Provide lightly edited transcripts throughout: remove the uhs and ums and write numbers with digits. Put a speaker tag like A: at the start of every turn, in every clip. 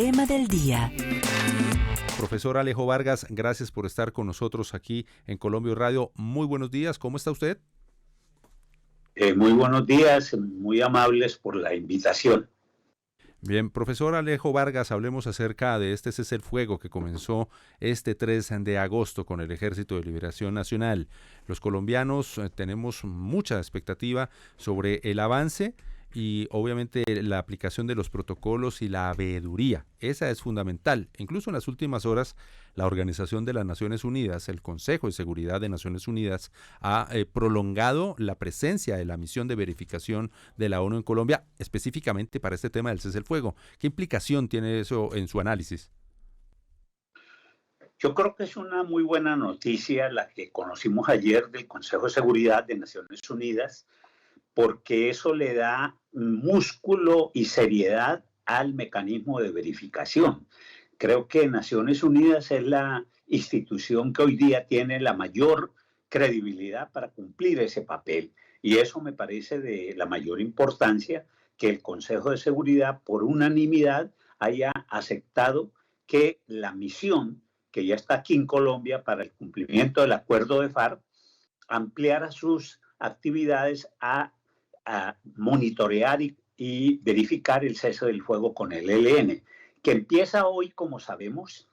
A: tema del día.
B: Profesor Alejo Vargas, gracias por estar con nosotros aquí en Colombia Radio. Muy buenos días, ¿cómo está usted?
C: Muy buenos días, muy amables por la invitación.
B: Bien, profesor Alejo Vargas, hablemos acerca de este cese el fuego que comenzó este 3 de agosto con el Ejército de Liberación Nacional. Los colombianos tenemos mucha expectativa sobre el avance y obviamente la aplicación de los protocolos y la veeduría. Esa es fundamental. Incluso en las últimas horas, la Organización de las Naciones Unidas, el Consejo de Seguridad de Naciones Unidas, ha prolongado la presencia de la misión de verificación de la ONU en Colombia, específicamente para este tema del cese el fuego. ¿Qué implicación tiene eso en su análisis?
C: Yo creo que es una muy buena noticia la que conocimos ayer del Consejo de Seguridad de Naciones Unidas, porque eso le da músculo y seriedad al mecanismo de verificación. Creo que Naciones Unidas es la institución que hoy día tiene la mayor credibilidad para cumplir ese papel. Y eso me parece de la mayor importancia, que el Consejo de Seguridad por unanimidad haya aceptado que la misión que ya está aquí en Colombia para el cumplimiento del acuerdo de FARC ampliara sus actividades a monitorear y verificar el cese del fuego con el ELN, que empieza hoy, como sabemos,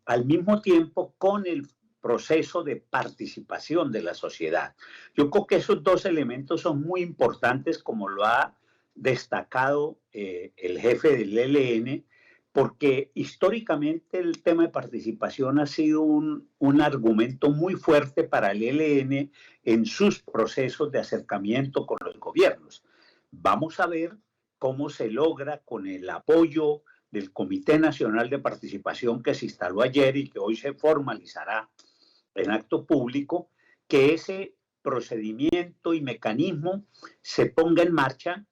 C: al mismo tiempo con el proceso de participación de la sociedad. Yo creo que esos dos elementos son muy importantes, como lo ha destacado el jefe del ELN, porque históricamente el tema de participación ha sido un argumento muy fuerte para el ELN en sus procesos de acercamiento con los gobiernos. Vamos a ver cómo se logra con el apoyo del Comité Nacional de Participación que se instaló ayer y que hoy se formalizará en acto público, que ese procedimiento y mecanismo se ponga en marcha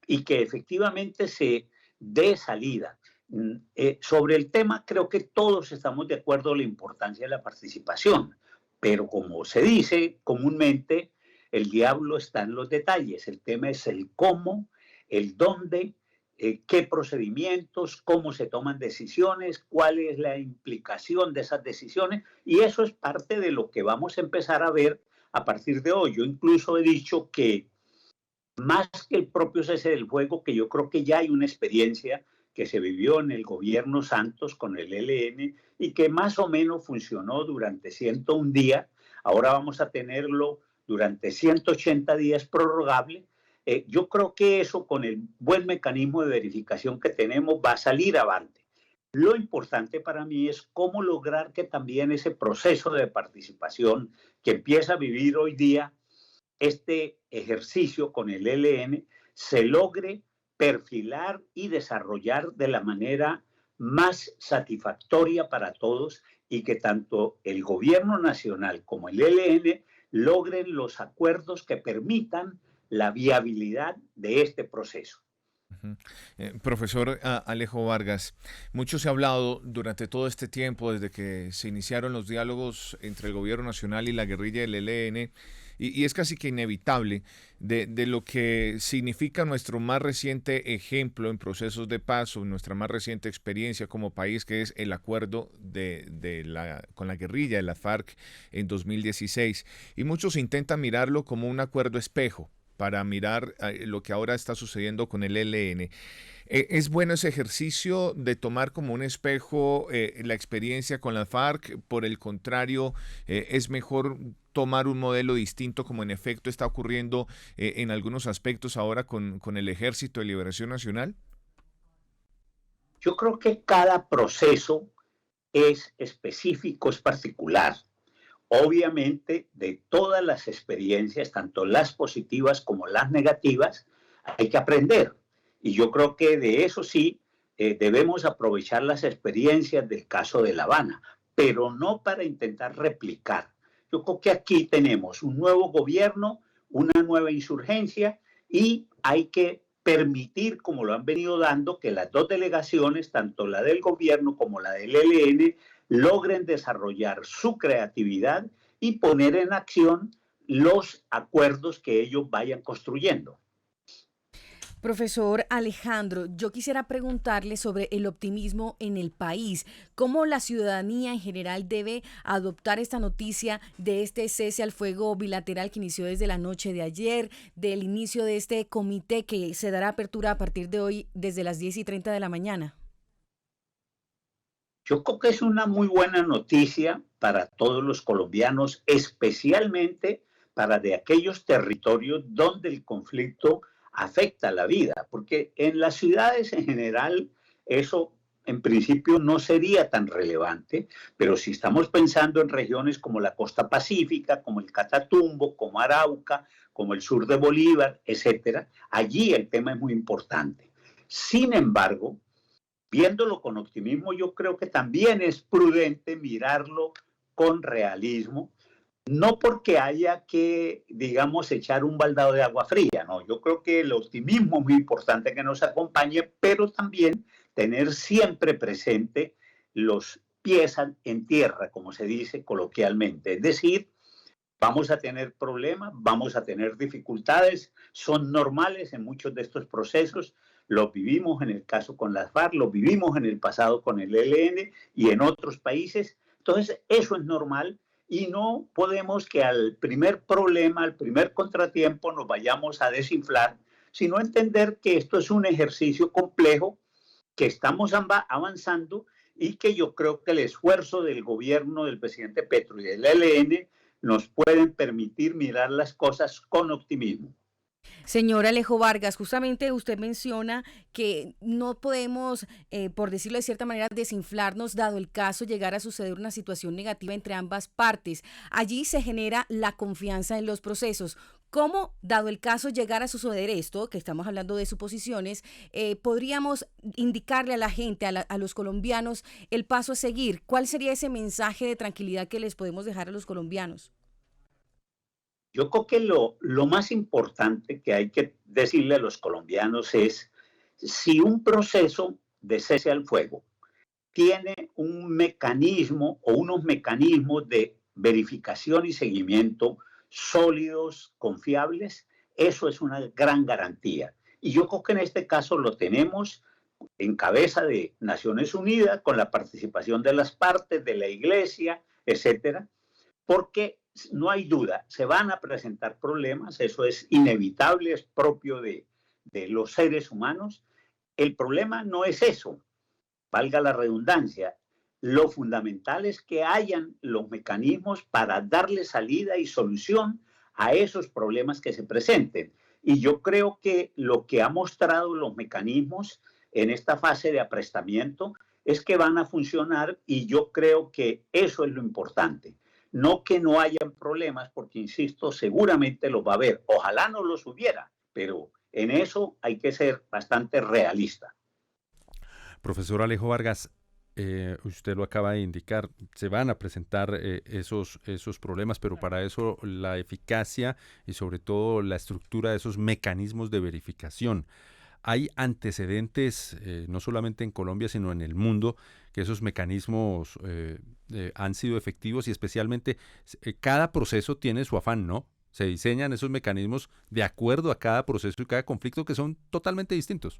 C: y que efectivamente se dé salida. Sobre el tema creo que todos estamos de acuerdo en la importancia de la participación, pero como se dice comúnmente, el diablo está en los detalles. El tema es el cómo, el dónde, qué procedimientos, cómo se toman decisiones, cuál es la implicación de esas decisiones, y eso es parte de lo que vamos a empezar a ver a partir de hoy. Yo incluso he dicho que más que el propio cese del fuego, que yo creo que ya hay una experiencia que se vivió en el gobierno Santos con el ELN y que más o menos funcionó durante 101 días, ahora vamos a tenerlo durante 180 días prorrogable. Yo creo que eso con el buen mecanismo de verificación que tenemos va a salir avante. Lo importante para mí es cómo lograr que también ese proceso de participación que empieza a vivir hoy día este ejercicio con el ELN se logre perfilar y desarrollar de la manera más satisfactoria para todos y que tanto el gobierno nacional como el ELN logren los acuerdos que permitan la viabilidad de este proceso.
D: Profesor Alejo Vargas, mucho se ha hablado durante todo este tiempo, desde que se iniciaron los diálogos entre el gobierno nacional y la guerrilla del ELN, y es casi que inevitable de lo que significa nuestro más reciente ejemplo en procesos de paz, o nuestra más reciente experiencia como país, que es el acuerdo con la guerrilla de la FARC en 2016. Y muchos intentan mirarlo como un acuerdo espejo para mirar lo que ahora está sucediendo con el ELN. ¿Es bueno ese ejercicio de tomar como un espejo la experiencia con la FARC? Por el contrario, ¿es mejor tomar un modelo distinto, como en efecto está ocurriendo en algunos aspectos ahora con el Ejército de Liberación Nacional?
C: Yo creo que cada proceso es específico, es particular. Obviamente, de todas las experiencias, tanto las positivas como las negativas, hay que aprender. Y yo creo que de eso sí debemos aprovechar las experiencias del caso de La Habana, pero no para intentar replicar. Yo creo que aquí tenemos un nuevo gobierno, una nueva insurgencia y hay que permitir, como lo han venido dando, que las dos delegaciones, tanto la del gobierno como la del ELN, logren desarrollar su creatividad y poner en acción los acuerdos que ellos vayan construyendo.
A: Profesor Alejandro, yo quisiera preguntarle sobre el optimismo en el país. ¿Cómo la ciudadanía en general debe adoptar esta noticia de este cese al fuego bilateral que inició desde la noche de ayer, del inicio de este comité que se dará apertura a partir de hoy desde las 10:30 de la mañana?
C: Yo creo que es una muy buena noticia para todos los colombianos, especialmente para de aquellos territorios donde el conflicto afecta la vida, porque en las ciudades en general eso en principio no sería tan relevante, pero si estamos pensando en regiones como la costa pacífica, como el Catatumbo, como Arauca, como el sur de Bolívar, etcétera, allí el tema es muy importante. Sin embargo, viéndolo con optimismo, yo creo que también es prudente mirarlo con realismo, no porque haya que, digamos, echar un baldado de agua fría, no, yo creo que el optimismo es muy importante que nos acompañe, pero también tener siempre presente los pies en tierra, como se dice coloquialmente, es decir, vamos a tener problemas, vamos a tener dificultades, son normales en muchos de estos procesos, lo vivimos en el caso con las FARC, lo vivimos en el pasado con el ELN y en otros países, entonces eso es normal y no podemos que al primer problema, al primer contratiempo nos vayamos a desinflar, sino entender que esto es un ejercicio complejo, que estamos avanzando y que yo creo que el esfuerzo del gobierno del presidente Petro y del ELN nos pueden permitir mirar las cosas con optimismo.
A: Señor Alejo Vargas, justamente usted menciona que no podemos, por decirlo de cierta manera, desinflarnos, dado el caso llegar a suceder una situación negativa entre ambas partes. Allí se genera la confianza en los procesos. ¿Cómo, dado el caso, llegar a suceder esto, que estamos hablando de suposiciones, podríamos indicarle a la gente, a los colombianos, el paso a seguir? ¿Cuál sería ese mensaje de tranquilidad que les podemos dejar a los colombianos?
C: Yo creo que lo más importante que hay que decirle a los colombianos es si un proceso de cese al fuego tiene un mecanismo o unos mecanismos de verificación y seguimiento sólidos, confiables, eso es una gran garantía. Y yo creo que en este caso lo tenemos en cabeza de Naciones Unidas, con la participación de las partes, de la Iglesia, etcétera, porque no hay duda, se van a presentar problemas, eso es inevitable, es propio de los seres humanos. El problema no es eso, valga la redundancia. Lo fundamental es que hayan los mecanismos para darle salida y solución a esos problemas que se presenten. Y yo creo que lo que ha mostrado los mecanismos en esta fase de aprestamiento es que van a funcionar y yo creo que eso es lo importante. No que no hayan problemas, porque insisto, seguramente los va a haber. Ojalá no los hubiera, pero en eso hay que ser bastante realista.
B: Profesor Alejo Vargas, usted lo acaba de indicar, se van a presentar esos problemas, pero para eso la eficacia y sobre todo la estructura de esos mecanismos de verificación. Hay antecedentes, no solamente en Colombia, sino en el mundo, que esos mecanismos han sido efectivos y especialmente cada proceso tiene su afán, ¿no? Se diseñan esos mecanismos de acuerdo a cada proceso y cada conflicto que son totalmente distintos.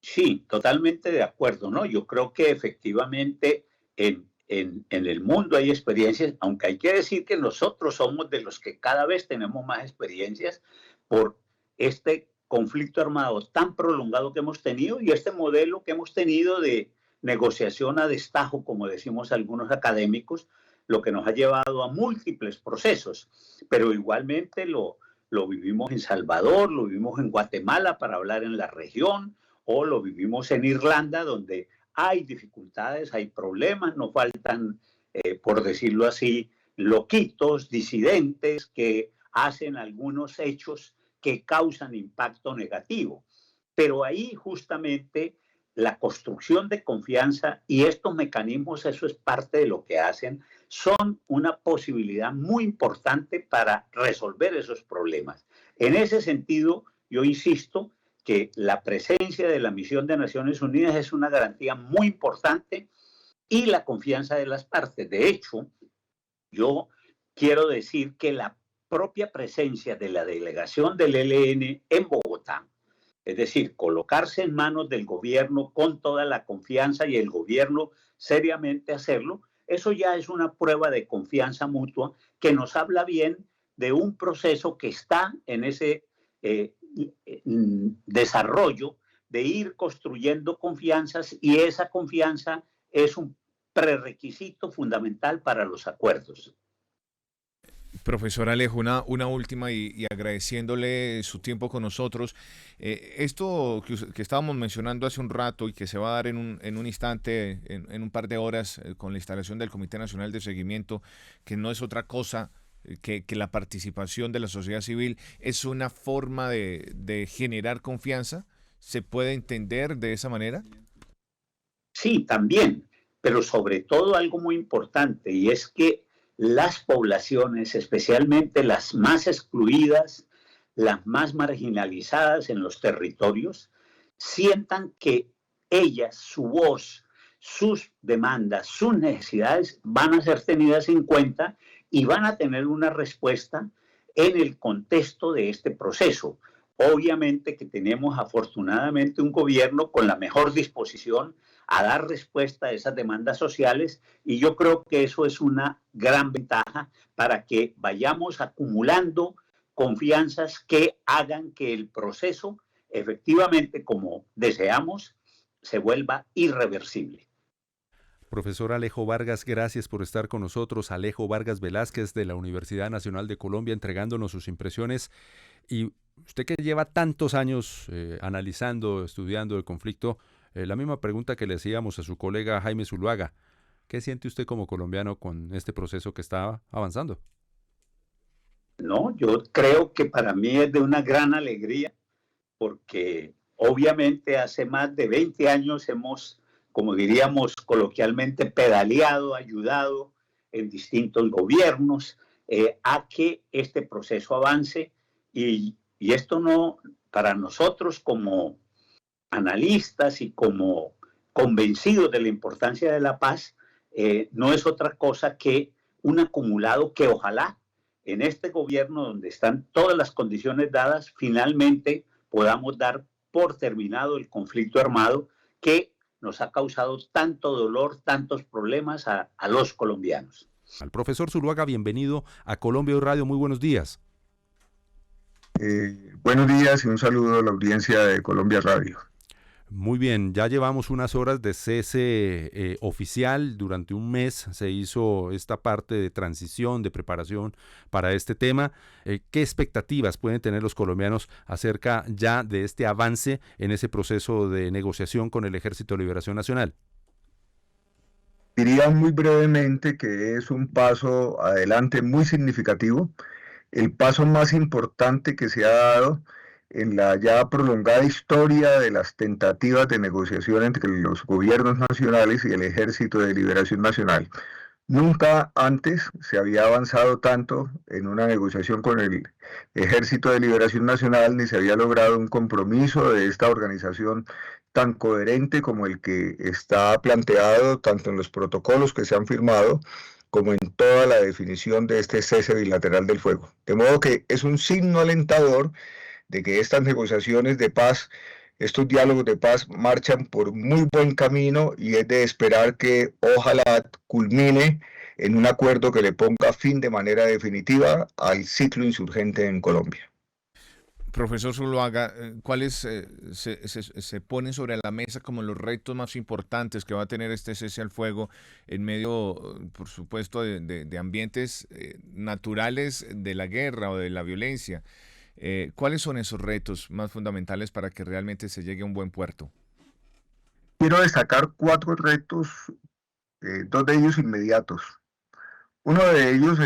C: Sí, totalmente de acuerdo, ¿no? Yo creo que efectivamente en el mundo hay experiencias, aunque hay que decir que nosotros somos de los que cada vez tenemos más experiencias por este conflicto armado tan prolongado que hemos tenido y este modelo que hemos tenido de negociación a destajo, como decimos algunos académicos, lo que nos ha llevado a múltiples procesos, pero igualmente lo vivimos en Salvador, lo vivimos en Guatemala para hablar en la región, o lo vivimos en Irlanda, donde hay dificultades, hay problemas, no faltan, por decirlo así, loquitos, disidentes que hacen algunos hechos que causan impacto negativo. Pero ahí justamente la construcción de confianza y estos mecanismos, eso es parte de lo que hacen, son una posibilidad muy importante para resolver esos problemas. En ese sentido, yo insisto que la presencia de la misión de Naciones Unidas es una garantía muy importante y la confianza de las partes. De hecho, yo quiero decir que la propia presencia de la delegación del ELN en Bogotá Es decir, colocarse en manos del gobierno con toda la confianza y el gobierno seriamente hacerlo, eso ya es una prueba de confianza mutua que nos habla bien de un proceso que está en ese desarrollo de ir construyendo confianzas, y esa confianza es un prerequisito fundamental para los acuerdos.
D: Profesor Alejo, una última y agradeciéndole su tiempo con nosotros. Esto que estábamos mencionando hace un rato y que se va a dar en un instante, en un par de horas, con la instalación del Comité Nacional de Seguimiento, que no es otra cosa que la participación de la sociedad civil, es una forma de generar confianza. ¿Se puede entender de esa manera?
C: Sí, también, pero sobre todo algo muy importante, y es que las poblaciones, especialmente las más excluidas, las más marginalizadas en los territorios, sientan que ellas, su voz, sus demandas, sus necesidades van a ser tenidas en cuenta y van a tener una respuesta en el contexto de este proceso. Obviamente que tenemos afortunadamente un gobierno con la mejor disposición a dar respuesta a esas demandas sociales, y yo creo que eso es una gran ventaja para que vayamos acumulando confianzas que hagan que el proceso efectivamente, como deseamos, se vuelva irreversible.
B: Profesor Alejo Vargas, gracias por estar con nosotros. Alejo Vargas Velázquez de la Universidad Nacional de Colombia, entregándonos sus impresiones. Y usted que lleva tantos años analizando, estudiando el conflicto, la misma pregunta que le hacíamos a su colega Jaime Zuluaga. ¿Qué siente usted como colombiano con este proceso que está avanzando?
C: No, yo creo que para mí es de una gran alegría, porque obviamente hace más de 20 años hemos, como diríamos coloquialmente, pedaleado, ayudado en distintos gobiernos a que este proceso avance, y esto no, para nosotros como analistas y como convencidos de la importancia de la paz, no es otra cosa que un acumulado que ojalá en este gobierno, donde están todas las condiciones dadas, finalmente podamos dar por terminado el conflicto armado que nos ha causado tanto dolor, tantos problemas a los colombianos.
B: Al profesor Zuluaga, bienvenido a Colombia Hoy Radio, muy buenos días.
E: Buenos días y un saludo a la audiencia de Colombia Radio.
B: Muy bien, ya llevamos unas horas de cese oficial. Durante un mes se hizo esta parte de transición, de preparación para este tema. ¿Qué expectativas pueden tener los colombianos acerca ya de este avance en ese proceso de negociación con el Ejército de Liberación Nacional?
E: Diría muy brevemente que es un paso adelante muy significativo, el paso más importante que se ha dado en la ya prolongada historia de las tentativas de negociación entre los gobiernos nacionales y el Ejército de Liberación Nacional. Nunca antes se había avanzado tanto en una negociación con el Ejército de Liberación Nacional, ni se había logrado un compromiso de esta organización tan coherente como el que está planteado tanto en los protocolos que se han firmado como en toda la definición de este cese bilateral del fuego. De modo que es un signo alentador de que estas negociaciones de paz, estos diálogos de paz marchan por muy buen camino, y es de esperar que ojalá culmine en un acuerdo que le ponga fin de manera definitiva al ciclo insurgente en Colombia.
D: Profesor Zuluaga, ¿cuáles se ponen sobre la mesa como los retos más importantes que va a tener este cese al fuego en medio, por supuesto, de ambientes naturales de la guerra o de la violencia? ¿Cuáles son esos retos más fundamentales para que realmente se llegue a un buen puerto?
E: Quiero destacar 4 retos, 2 de ellos inmediatos. Uno de ellos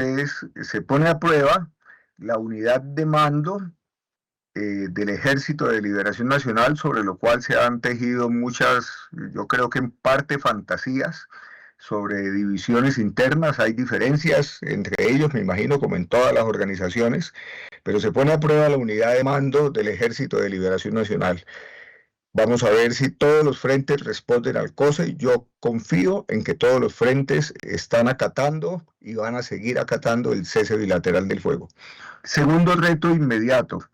E: se pone a prueba la unidad de mando del Ejército de Liberación Nacional, sobre lo cual se han tejido muchas, yo creo que en parte fantasías, sobre divisiones internas. Hay diferencias entre ellos, me imagino, como en todas las organizaciones, pero se pone a prueba la unidad de mando del Ejército de Liberación Nacional. Vamos a ver si todos los frentes responden al COSE. Yo confío en que todos los frentes están acatando y van a seguir acatando el cese bilateral del fuego. Segundo reto inmediato,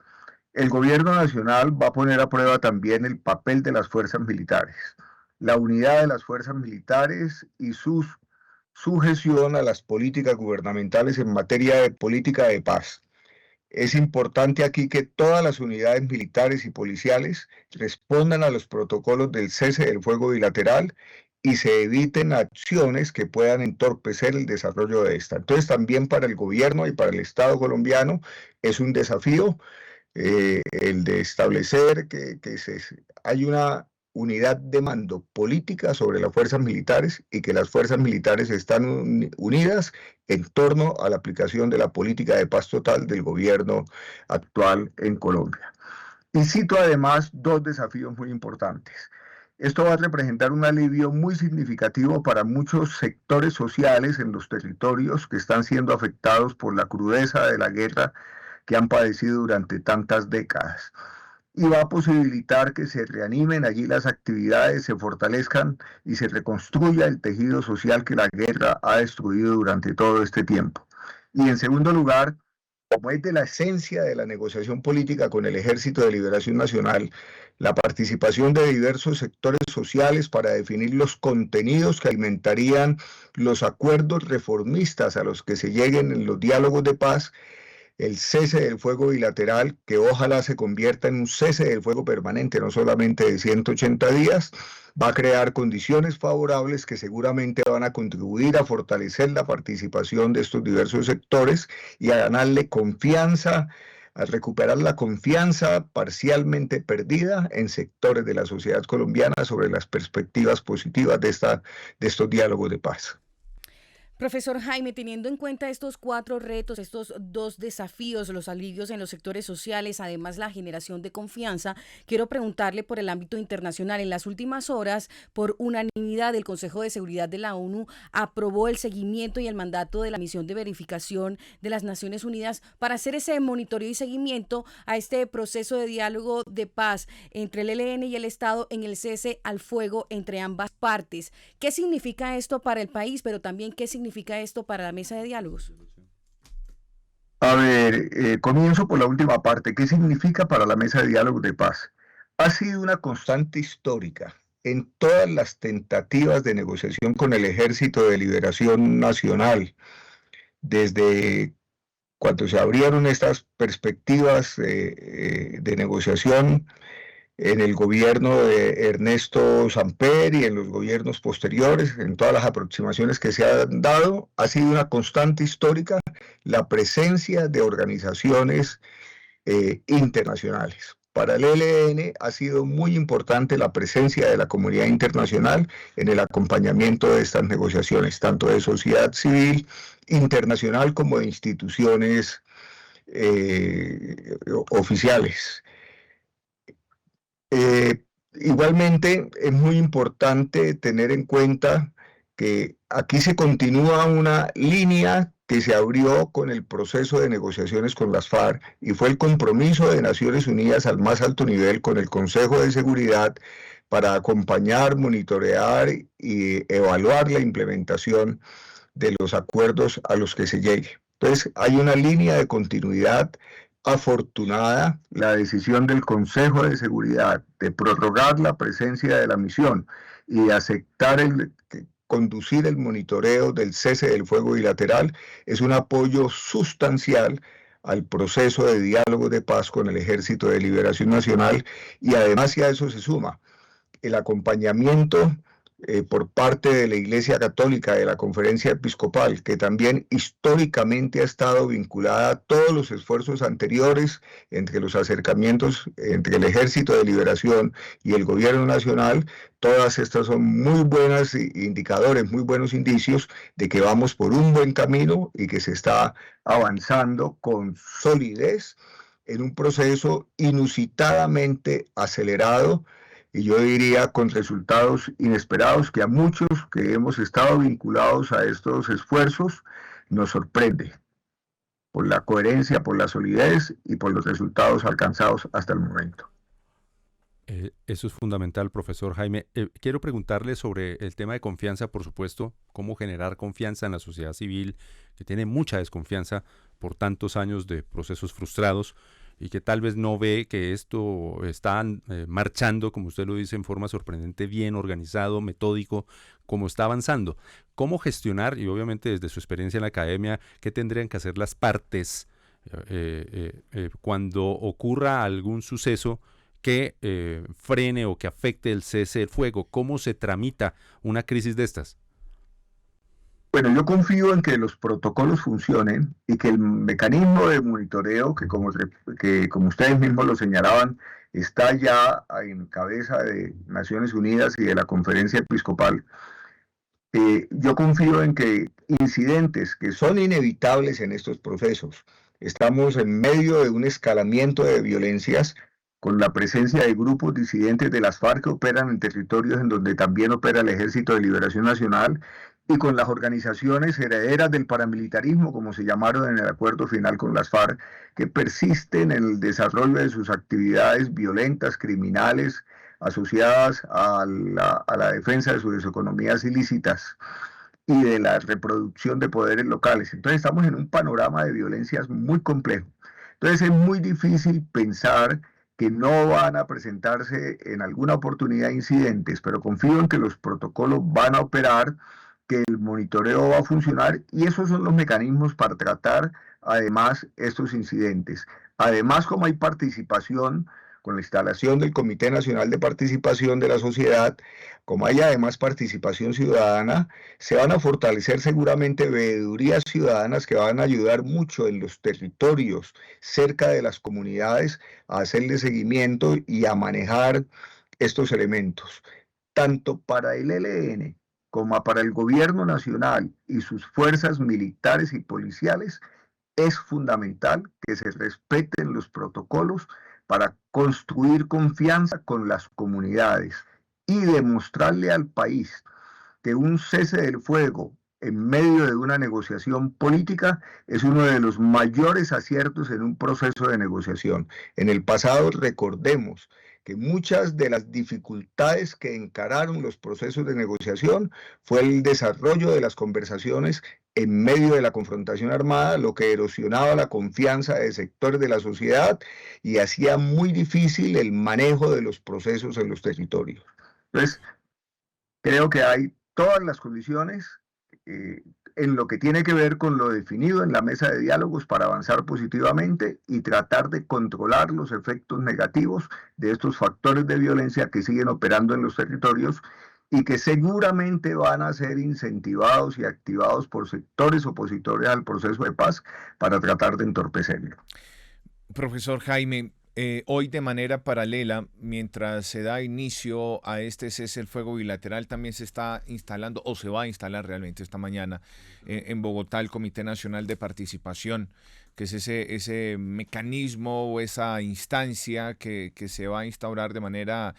E: El gobierno nacional va a poner a prueba también el papel de las fuerzas militares, la unidad de las fuerzas militares y su sujeción a las políticas gubernamentales en materia de política de paz. Es importante aquí que todas las unidades militares y policiales respondan a los protocolos del cese del fuego bilateral y se eviten acciones que puedan entorpecer el desarrollo de esta. Entonces, también para el gobierno y para el Estado colombiano es un desafío el de establecer hay una unidad de mando política sobre las fuerzas militares y que las fuerzas militares están unidas en torno a la aplicación de la política de paz total del gobierno actual en Colombia. Y cito además dos desafíos muy importantes. Esto va a representar un alivio muy significativo para muchos sectores sociales en los territorios que están siendo afectados por la crudeza de la guerra que han padecido durante tantas décadas. Y va a posibilitar que se reanimen allí las actividades, se fortalezcan y se reconstruya el tejido social que la guerra ha destruido durante todo este tiempo. Y en segundo lugar, como es de la esencia de la negociación política con el Ejército de Liberación Nacional, la participación de diversos sectores sociales para definir los contenidos que alimentarían los acuerdos reformistas a los que se lleguen en los diálogos de paz, el cese del fuego bilateral, que ojalá se convierta en un cese del fuego permanente, no solamente de 180 días, va a crear condiciones favorables que seguramente van a contribuir a fortalecer la participación de estos diversos sectores y a ganarle confianza, a recuperar la confianza parcialmente perdida en sectores de la sociedad colombiana sobre las perspectivas positivas de estos diálogos de paz.
A: Profesor Jaime, teniendo en cuenta estos 4 retos, estos 2 desafíos, los alivios en los sectores sociales, además la generación de confianza, quiero preguntarle por el ámbito internacional. En las últimas horas, por unanimidad, el Consejo de Seguridad de la ONU aprobó el seguimiento y el mandato de la misión de verificación de las Naciones Unidas para hacer ese monitoreo y seguimiento a este proceso de diálogo de paz entre el ELN y el Estado en el cese al fuego entre ambas partes. ¿Qué significa esto para el país, pero también qué significa esto para la mesa de diálogos?
E: A ver, comienzo por la última parte. ¿Qué significa para la mesa de diálogos de paz? Ha sido una constante histórica en todas las tentativas de negociación con el Ejército de Liberación Nacional, desde cuando se abrieron estas perspectivas de negociación en el gobierno de Ernesto Samper y en los gobiernos posteriores, en todas las aproximaciones que se han dado, ha sido una constante histórica la presencia de organizaciones internacionales. Para el ELN ha sido muy importante la presencia de la comunidad internacional en el acompañamiento de estas negociaciones, tanto de sociedad civil internacional como de instituciones oficiales. Igualmente es muy importante tener en cuenta que aquí se continúa una línea que se abrió con el proceso de negociaciones con las FARC y fue el compromiso de Naciones Unidas al más alto nivel con el Consejo de Seguridad para acompañar, monitorear y evaluar la implementación de los acuerdos a los que se llegue. Entonces hay una línea de continuidad afortunada. La decisión del Consejo de Seguridad de prorrogar la presencia de la misión y de aceptar conducir el monitoreo del cese del fuego bilateral es un apoyo sustancial al proceso de diálogo de paz con el Ejército de Liberación Nacional y además a eso se suma el acompañamiento por parte de la Iglesia Católica, de la Conferencia Episcopal, que también históricamente ha estado vinculada a todos los esfuerzos anteriores entre los acercamientos entre el Ejército de Liberación y el Gobierno Nacional. Todas estas son muy buenos indicadores, muy buenos indicios de que vamos por un buen camino y que se está avanzando con solidez en un proceso inusitadamente acelerado, y yo diría con resultados inesperados que a muchos que hemos estado vinculados a estos esfuerzos nos sorprende por la coherencia, por la solidez y por los resultados alcanzados hasta el momento.
B: Eso es fundamental, profesor Jaime. Quiero preguntarle sobre el tema de confianza, por supuesto, cómo generar confianza en la sociedad civil, que tiene mucha desconfianza por tantos años de procesos frustrados. y que tal vez no ve que esto está marchando, como usted lo dice, en forma sorprendente, bien organizado, metódico, como está avanzando. ¿Cómo gestionar, y obviamente desde su experiencia en la academia, qué tendrían que hacer las partes cuando ocurra algún suceso que frene o que afecte el cese del fuego? ¿Cómo se tramita una crisis de estas?
E: Bueno, yo confío en que los protocolos funcionen y que el mecanismo de monitoreo, que como ustedes mismos lo señalaban, está ya en cabeza de Naciones Unidas y de la Conferencia Episcopal. Yo confío en que incidentes que son inevitables en estos procesos, estamos en medio de un escalamiento de violencias con la presencia de grupos disidentes de las FARC que operan en territorios en donde también opera el Ejército de Liberación Nacional y con las organizaciones herederas del paramilitarismo, como se llamaron en el acuerdo final con las FARC, que persisten en el desarrollo de sus actividades violentas, criminales, asociadas a la defensa de sus economías ilícitas y de la reproducción de poderes locales. Entonces estamos en un panorama de violencias muy complejo. Entonces es muy difícil pensar que no van a presentarse en alguna oportunidad incidentes, pero confío en que los protocolos van a operar, que el monitoreo va a funcionar y esos son los mecanismos para tratar además estos incidentes. Además, como hay participación con la instalación del Comité Nacional de Participación de la Sociedad, como hay además participación ciudadana, se van a fortalecer seguramente veedurías ciudadanas que van a ayudar mucho en los territorios cerca de las comunidades a hacerle seguimiento y a manejar estos elementos. Tanto para el ELN como para el gobierno nacional y sus fuerzas militares y policiales, es fundamental que se respeten los protocolos para construir confianza con las comunidades y demostrarle al país que un cese del fuego en medio de una negociación política es uno de los mayores aciertos en un proceso de negociación. En el pasado, recordemos que muchas de las dificultades que encararon los procesos de negociación fue el desarrollo de las conversaciones en medio de la confrontación armada, lo que erosionaba la confianza de sectores de la sociedad y hacía muy difícil el manejo de los procesos en los territorios. Entonces, creo que hay todas las condiciones en lo que tiene que ver con lo definido en la mesa de diálogos para avanzar positivamente y tratar de controlar los efectos negativos de estos factores de violencia que siguen operando en los territorios y que seguramente van a ser incentivados y activados por sectores opositores al proceso de paz para tratar de entorpecerlo.
D: Profesor Jaime, hoy de manera paralela, mientras se da inicio a este cese el fuego bilateral, también se está instalando, o se va a instalar realmente esta mañana, en Bogotá, el Comité Nacional de Participación, que es ese mecanismo o esa instancia que se va a instaurar de manera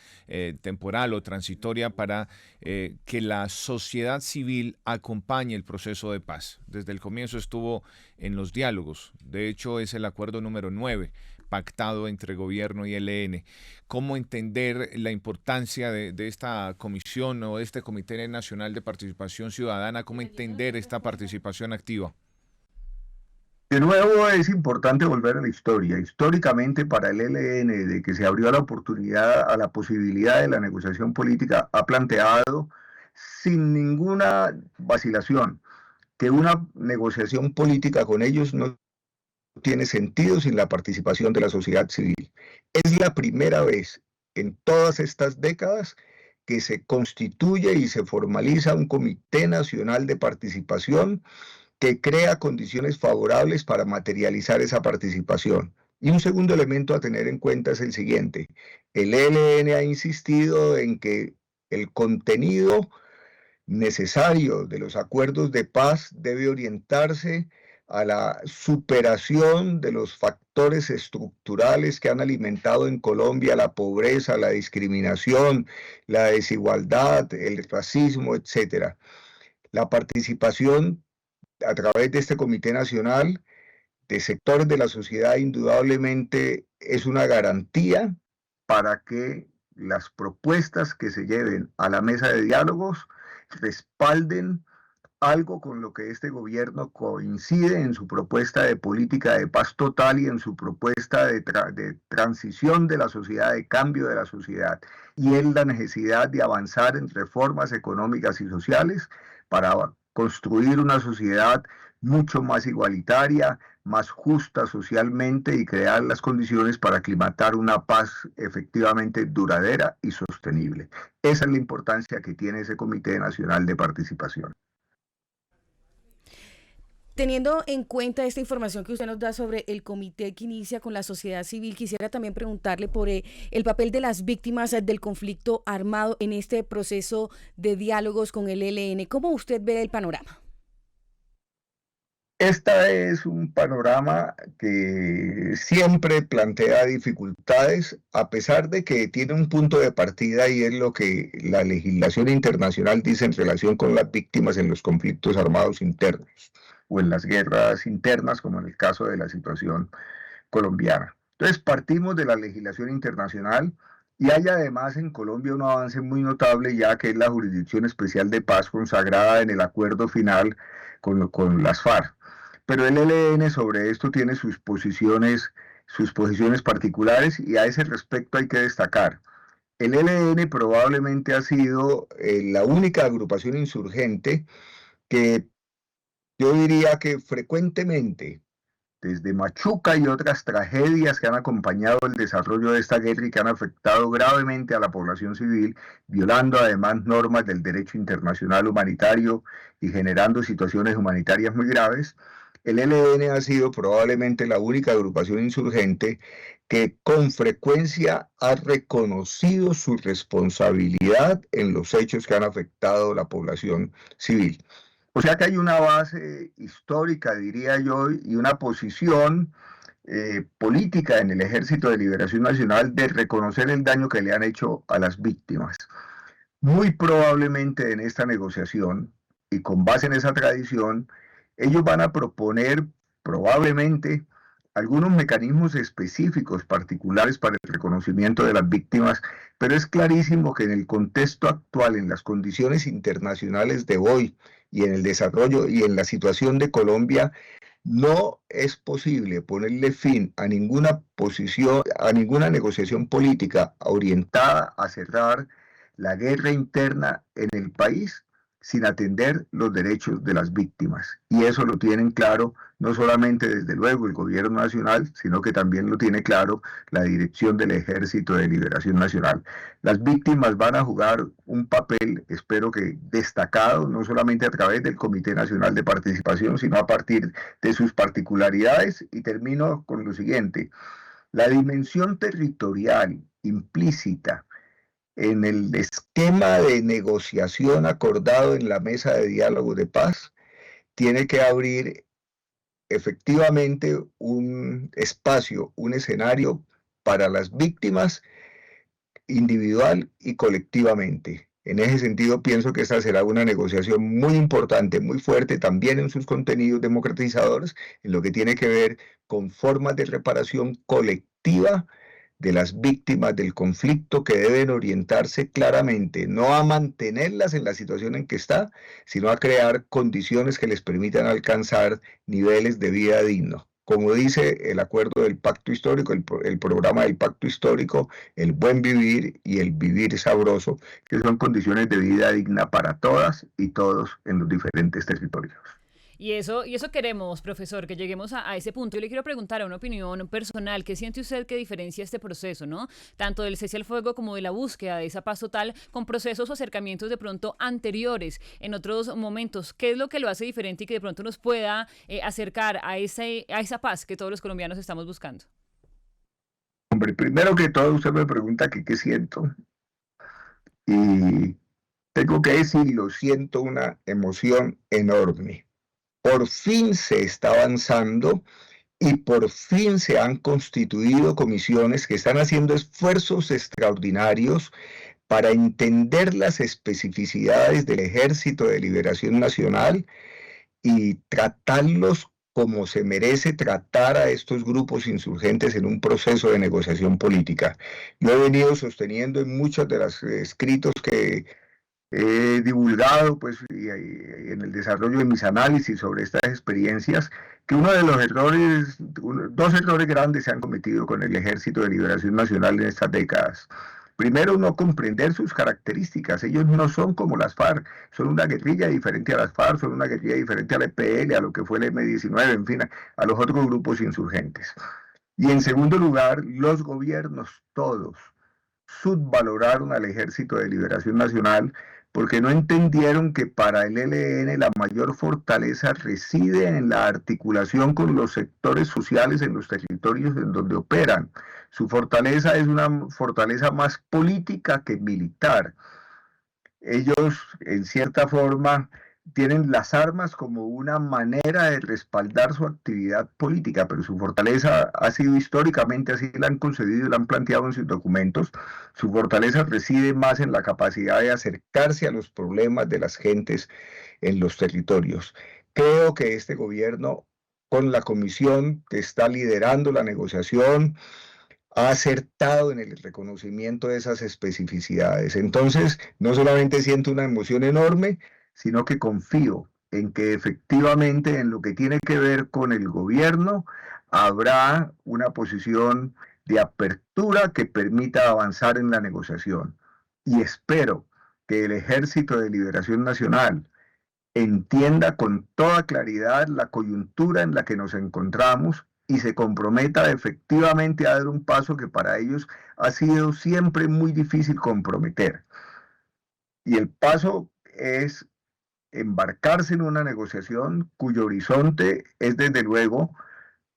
D: temporal o transitoria para que la sociedad civil acompañe el proceso de paz. Desde el comienzo estuvo en los diálogos, de hecho es el acuerdo número 9, pactado entre gobierno y ELN. ¿Cómo entender la importancia de esta comisión o de este Comité Nacional de Participación Ciudadana? ¿Cómo entender esta participación activa?
E: De nuevo, es importante volver a la historia. Históricamente, para el ELN, de que se abrió la oportunidad a la posibilidad de la negociación política, ha planteado sin ninguna vacilación que una negociación política con ellos no tiene sentido sin la participación de la sociedad civil. Es la primera vez en todas estas décadas que se constituye y se formaliza un Comité Nacional de Participación que crea condiciones favorables para materializar esa participación. Y un segundo elemento a tener en cuenta es el siguiente. El ELN ha insistido en que el contenido necesario de los acuerdos de paz debe orientarse a la superación de los factores estructurales que han alimentado en Colombia la pobreza, la discriminación, la desigualdad, el racismo, etc. La participación a través de este Comité Nacional de sectores de la sociedad indudablemente es una garantía para que las propuestas que se lleven a la mesa de diálogos respalden algo con lo que este gobierno coincide en su propuesta de política de paz total y en su propuesta de transición de la sociedad, de cambio de la sociedad, y es la necesidad de avanzar en reformas económicas y sociales para construir una sociedad mucho más igualitaria, más justa socialmente y crear las condiciones para aclimatar una paz efectivamente duradera y sostenible. Esa es la importancia que tiene ese Comité Nacional de Participación.
A: Teniendo en cuenta esta información que usted nos da sobre el comité que inicia con la sociedad civil, quisiera también preguntarle por el papel de las víctimas del conflicto armado en este proceso de diálogos con el ELN. ¿Cómo usted ve el panorama?
E: Este es un panorama que siempre plantea dificultades, a pesar de que tiene un punto de partida y es lo que la legislación internacional dice en relación con las víctimas en los conflictos armados internos o en las guerras internas, como en el caso de la situación colombiana. Entonces partimos de la legislación internacional y hay además en Colombia un avance muy notable, ya que es la Jurisdicción Especial de Paz consagrada en el acuerdo final con las FARC. Pero el ELN sobre esto tiene sus posiciones particulares y a ese respecto hay que destacar. El ELN probablemente ha sido la única agrupación insurgente que yo diría que frecuentemente, desde Machuca y otras tragedias que han acompañado el desarrollo de esta guerra y que han afectado gravemente a la población civil, violando además normas del derecho internacional humanitario y generando situaciones humanitarias muy graves, el ELN ha sido probablemente la única agrupación insurgente que con frecuencia ha reconocido su responsabilidad en los hechos que han afectado a la población civil. O sea que hay una base histórica, diría yo, y una posición política en el Ejército de Liberación Nacional de reconocer el daño que le han hecho a las víctimas. Muy probablemente en esta negociación, y con base en esa tradición, ellos van a proponer probablemente algunos mecanismos específicos particulares para el reconocimiento de las víctimas, pero es clarísimo que en el contexto actual, en las condiciones internacionales de hoy y en el desarrollo y en la situación de Colombia, no es posible ponerle fin a ninguna posición, a ninguna negociación política orientada a cerrar la guerra interna en el país sin atender los derechos de las víctimas. Y eso lo tienen claro no solamente desde luego el gobierno nacional, sino que también lo tiene claro la dirección del Ejército de Liberación Nacional. Las víctimas van a jugar un papel, espero que destacado, no solamente a través del Comité Nacional de Participación, sino a partir de sus particularidades. Y termino con lo siguiente: la dimensión territorial implícita en el esquema de negociación acordado en la mesa de diálogo de paz tiene que abrir efectivamente un espacio, un escenario para las víctimas individual y colectivamente. En ese sentido, pienso que esta será una negociación muy importante, muy fuerte, también en sus contenidos democratizadores, en lo que tiene que ver con formas de reparación colectiva de las víctimas del conflicto, que deben orientarse claramente, no a mantenerlas en la situación en que está, sino a crear condiciones que les permitan alcanzar niveles de vida dignos. Como dice el acuerdo del pacto histórico, el programa del pacto histórico, el buen vivir y el vivir sabroso, que son condiciones de vida digna para todas y todos en los diferentes territorios.
F: Y eso queremos, profesor, que lleguemos a ese punto. Yo le quiero preguntar a una opinión personal, ¿qué siente usted que diferencia este proceso, ¿no? Tanto del cese al fuego como de la búsqueda de esa paz total con procesos o acercamientos de pronto anteriores en otros momentos? ¿Qué es lo que lo hace diferente y que de pronto nos pueda acercar a esa paz que todos los colombianos estamos buscando?
E: Hombre, primero que todo usted me pregunta que qué siento. Y tengo que decirlo, siento una emoción enorme. Por fin se está avanzando y por fin se han constituido comisiones que están haciendo esfuerzos extraordinarios para entender las especificidades del Ejército de Liberación Nacional y tratarlos como se merece tratar a estos grupos insurgentes en un proceso de negociación política. Yo he venido sosteniendo en muchos de los escritos que he divulgado pues, y en el desarrollo de mis análisis sobre estas experiencias, que uno de los errores, dos errores grandes se han cometido con el Ejército de Liberación Nacional en estas décadas. Primero, no comprender sus características. Ellos no son como las FARC, son una guerrilla diferente a las FARC, son una guerrilla diferente a la EPL, a lo que fue el M-19, en fin, a los otros grupos insurgentes. Y en segundo lugar, los gobiernos todos subvaloraron al Ejército de Liberación Nacional porque no entendieron que para el ELN la mayor fortaleza reside en la articulación con los sectores sociales en los territorios en donde operan. Su fortaleza es una fortaleza más política que militar. Ellos, en cierta forma, tienen las armas como una manera de respaldar su actividad política, pero su fortaleza ha sido históricamente, así la han concebido y la han planteado en sus documentos, su fortaleza reside más en la capacidad de acercarse a los problemas de las gentes en los territorios. Creo que este gobierno, con la comisión que está liderando la negociación, ha acertado en el reconocimiento de esas especificidades. Entonces, no solamente siento una emoción enorme, sino que confío en que efectivamente en lo que tiene que ver con el gobierno habrá una posición de apertura que permita avanzar en la negociación. Y espero que el Ejército de Liberación Nacional entienda con toda claridad la coyuntura en la que nos encontramos y se comprometa efectivamente a dar un paso que para ellos ha sido siempre muy difícil comprometer. Y el paso es embarcarse en una negociación cuyo horizonte es desde luego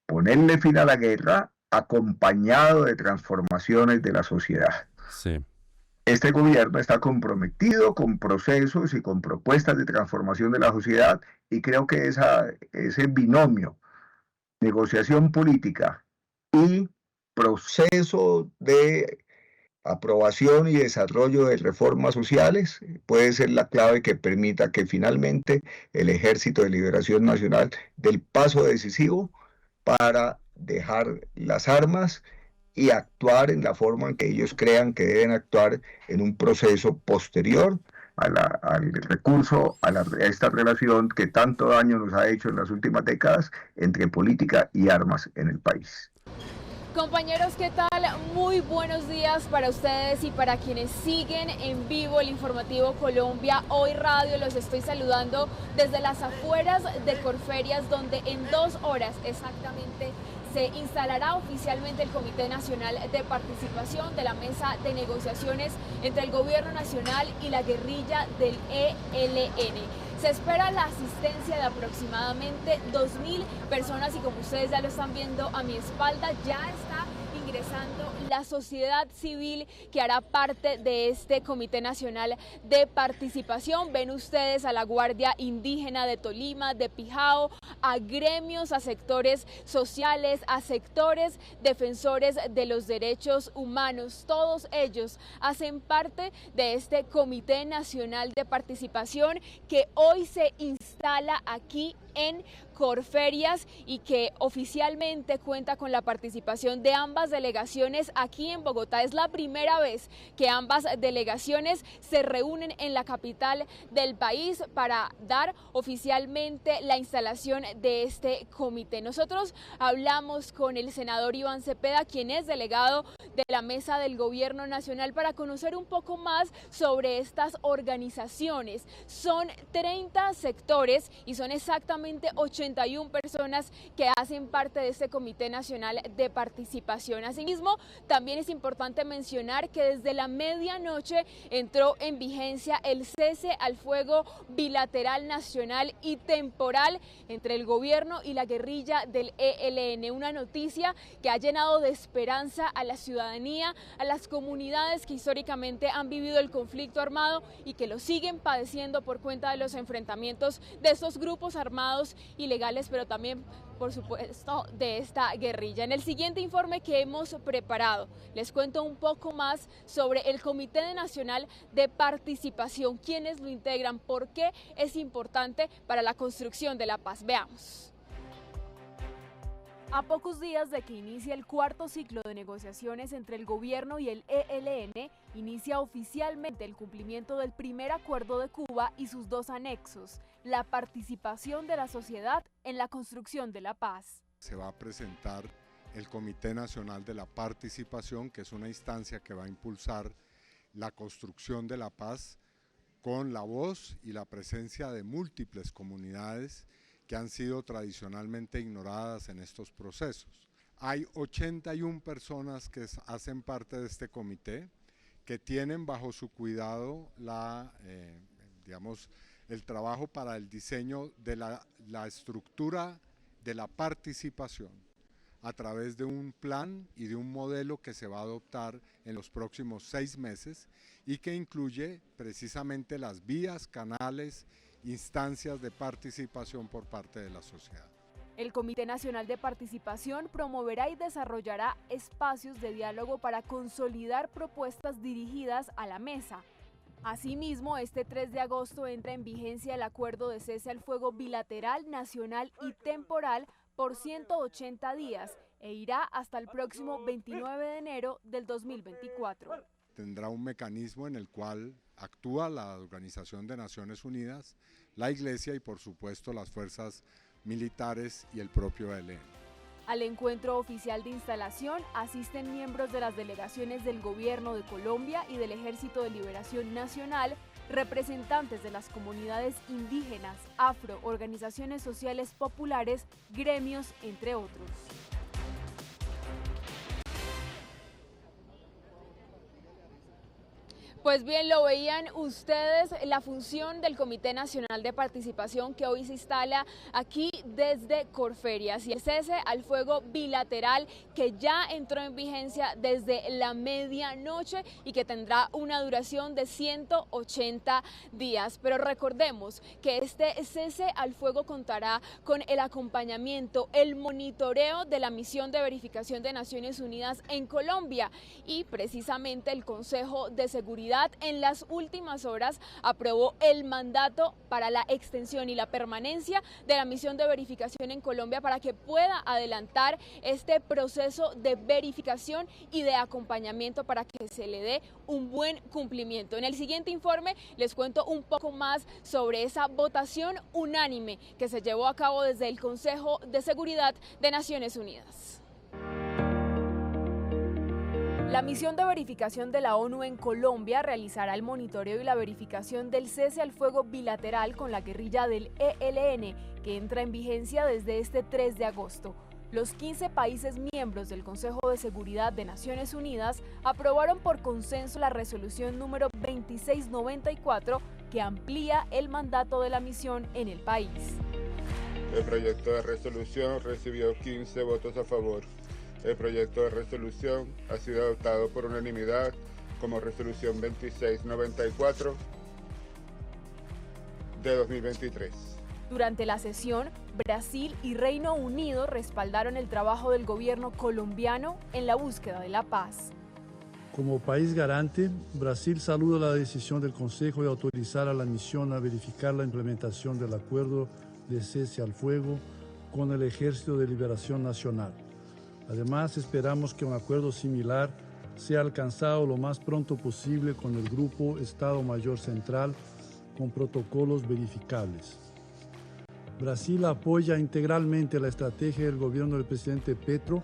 E: ponerle fin a la guerra acompañado de transformaciones de la sociedad.
B: Sí.
E: Este gobierno está comprometido con procesos y con propuestas de transformación de la sociedad y creo que ese binomio, negociación política y proceso de aprobación y desarrollo de reformas sociales, puede ser la clave que permita que finalmente el Ejército de Liberación Nacional dé el paso decisivo para dejar las armas y actuar en la forma en que ellos crean que deben actuar en un proceso posterior al recurso a esta relación que tanto daño nos ha hecho en las últimas décadas entre política y armas en el país.
G: Compañeros, ¿qué tal? Muy buenos días para ustedes y para quienes siguen en vivo el informativo Colombia Hoy Radio. Los estoy saludando desde las afueras de Corferias, donde en 2 horas exactamente se instalará oficialmente el Comité Nacional de Participación de la mesa de negociaciones entre el Gobierno Nacional y la guerrilla del ELN. Se espera la asistencia de aproximadamente 2.000 personas y como ustedes ya lo están viendo a mi espalda, ya está ingresando la sociedad civil que hará parte de este Comité Nacional de Participación. Ven ustedes a la Guardia Indígena de Tolima, de Pijao, a gremios, a sectores sociales, a sectores defensores de los derechos humanos. Todos ellos hacen parte de este Comité Nacional de Participación que hoy se instala aquí en Corferias y que oficialmente cuenta con la participación de ambas delegaciones aquí en Bogotá. Es la primera vez que ambas delegaciones se reúnen en la capital del país para dar oficialmente la instalación de este comité. Nosotros hablamos con el senador Iván Cepeda, quien es delegado de la Mesa del Gobierno Nacional, para conocer un poco más sobre estas organizaciones. Son 30 sectores y son exactamente 81 personas que hacen parte de este Comité Nacional de Participación. Asimismo, también es importante mencionar que desde la medianoche entró en vigencia el cese al fuego bilateral, nacional y temporal entre el gobierno y la guerrilla del ELN. Una noticia que ha llenado de esperanza a la ciudadanía, a las comunidades que históricamente han vivido el conflicto armado y que lo siguen padeciendo por cuenta de los enfrentamientos de estos grupos armados ilegales, pero también, por supuesto, de esta guerrilla. En el siguiente informe que hemos preparado, les cuento un poco más sobre el Comité Nacional de Participación, quiénes lo integran, por qué es importante para la construcción de la paz. Veamos. A pocos días de que inicie el cuarto ciclo de negociaciones entre el gobierno y el ELN, inicia oficialmente el cumplimiento del primer acuerdo de Cuba y sus dos anexos, la participación de la sociedad en la construcción de la paz.
H: Se va a presentar el Comité Nacional de la Participación, que es una instancia que va a impulsar la construcción de la paz con la voz y la presencia de múltiples comunidades que han sido tradicionalmente ignoradas en estos procesos. Hay 81 personas que hacen parte de este comité, que tienen bajo su cuidado el trabajo para el diseño de la estructura de la participación a través de un plan y de un modelo que se va a adoptar en los próximos 6 meses y que incluye precisamente las vías, canales, instancias de participación por parte de la sociedad.
G: El Comité Nacional de Participación promoverá y desarrollará espacios de diálogo para consolidar propuestas dirigidas a la mesa. Asimismo, este 3 de agosto entra en vigencia el acuerdo de cese al fuego bilateral, nacional y temporal por 180 días e irá hasta el próximo 29 de enero del 2024.
H: Tendrá un mecanismo en el cual actúa la Organización de Naciones Unidas, la Iglesia y por supuesto las fuerzas militares y el propio ELN.
G: Al encuentro oficial de instalación asisten miembros de las delegaciones del Gobierno de Colombia y del Ejército de Liberación Nacional, representantes de las comunidades indígenas, afro, organizaciones sociales populares, gremios, entre otros. Pues bien, lo veían ustedes, la función del Comité Nacional de Participación que hoy se instala aquí desde Corferias y el cese al fuego bilateral que ya entró en vigencia desde la medianoche y que tendrá una duración de 180 días. Pero recordemos que este cese al fuego contará con el acompañamiento, el monitoreo de la misión de verificación de Naciones Unidas en Colombia y precisamente el Consejo de Seguridad en las últimas horas aprobó el mandato para la extensión y la permanencia de la misión de verificación en Colombia para que pueda adelantar este proceso de verificación y de acompañamiento para que se le dé un buen cumplimiento. En el siguiente informe les cuento un poco más sobre esa votación unánime que se llevó a cabo desde el Consejo de Seguridad de Naciones Unidas. La misión de verificación de la ONU en Colombia realizará el monitoreo y la verificación del cese al fuego bilateral con la guerrilla del ELN, que entra en vigencia desde este 3 de agosto. Los 15 países miembros del Consejo de Seguridad de Naciones Unidas aprobaron por consenso la resolución número 2694 que amplía el mandato de la misión en el país.
I: El proyecto de resolución recibió 15 votos a favor. El proyecto de resolución ha sido adoptado por unanimidad como resolución 2694 de 2023.
G: Durante la sesión, Brasil y Reino Unido respaldaron el trabajo del gobierno colombiano en la búsqueda de la paz.
J: Como país garante, Brasil saluda la decisión del Consejo de autorizar a la misión a verificar la implementación del acuerdo de cese al fuego con el Ejército de Liberación Nacional. Además, esperamos que un acuerdo similar sea alcanzado lo más pronto posible con el Grupo Estado Mayor Central con protocolos verificables. Brasil apoya integralmente la estrategia del gobierno del presidente Petro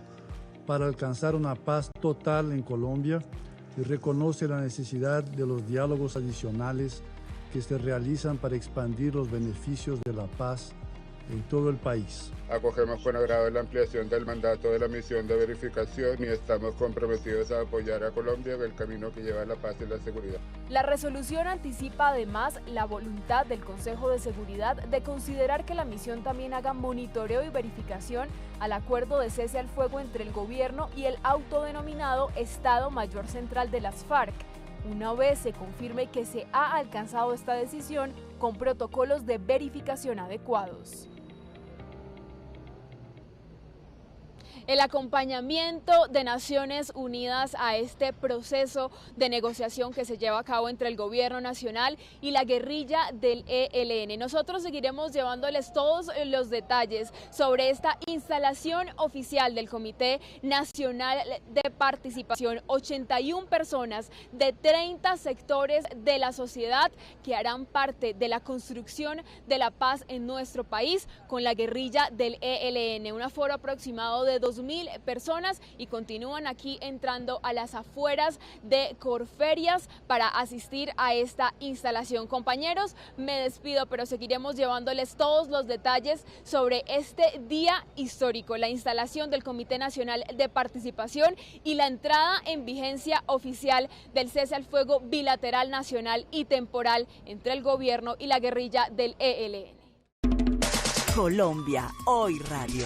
J: para alcanzar una paz total en Colombia y reconoce la necesidad de los diálogos adicionales que se realizan para expandir los beneficios de la paz en todo el país.
I: Acogemos con agrado la ampliación del mandato de la misión de verificación y estamos comprometidos a apoyar a Colombia en el camino que lleva a la paz y la seguridad.
G: La resolución anticipa además la voluntad del Consejo de Seguridad de considerar que la misión también haga monitoreo y verificación al acuerdo de cese al fuego entre el gobierno y el autodenominado Estado Mayor Central de las FARC, una vez se confirme que se ha alcanzado esta decisión con protocolos de verificación adecuados. el acompañamiento de Naciones Unidas a este proceso de negociación que se lleva a cabo entre el gobierno nacional y la guerrilla del ELN. Nosotros seguiremos llevándoles todos los detalles sobre esta instalación oficial del Comité Nacional de Participación. 81 personas de 30 sectores de la sociedad que harán parte de la construcción de la paz en nuestro país con la guerrilla del ELN. Un aforo aproximado de 2.000 personas y continúan aquí entrando a las afueras de Corferias para asistir a esta instalación. Compañeros, me despido, pero seguiremos llevándoles todos los detalles sobre este día histórico, la instalación del Comité Nacional de Participación y la entrada en vigencia oficial del cese al fuego bilateral, nacional y temporal entre el gobierno y la guerrilla del ELN.
K: Colombia Hoy Radio.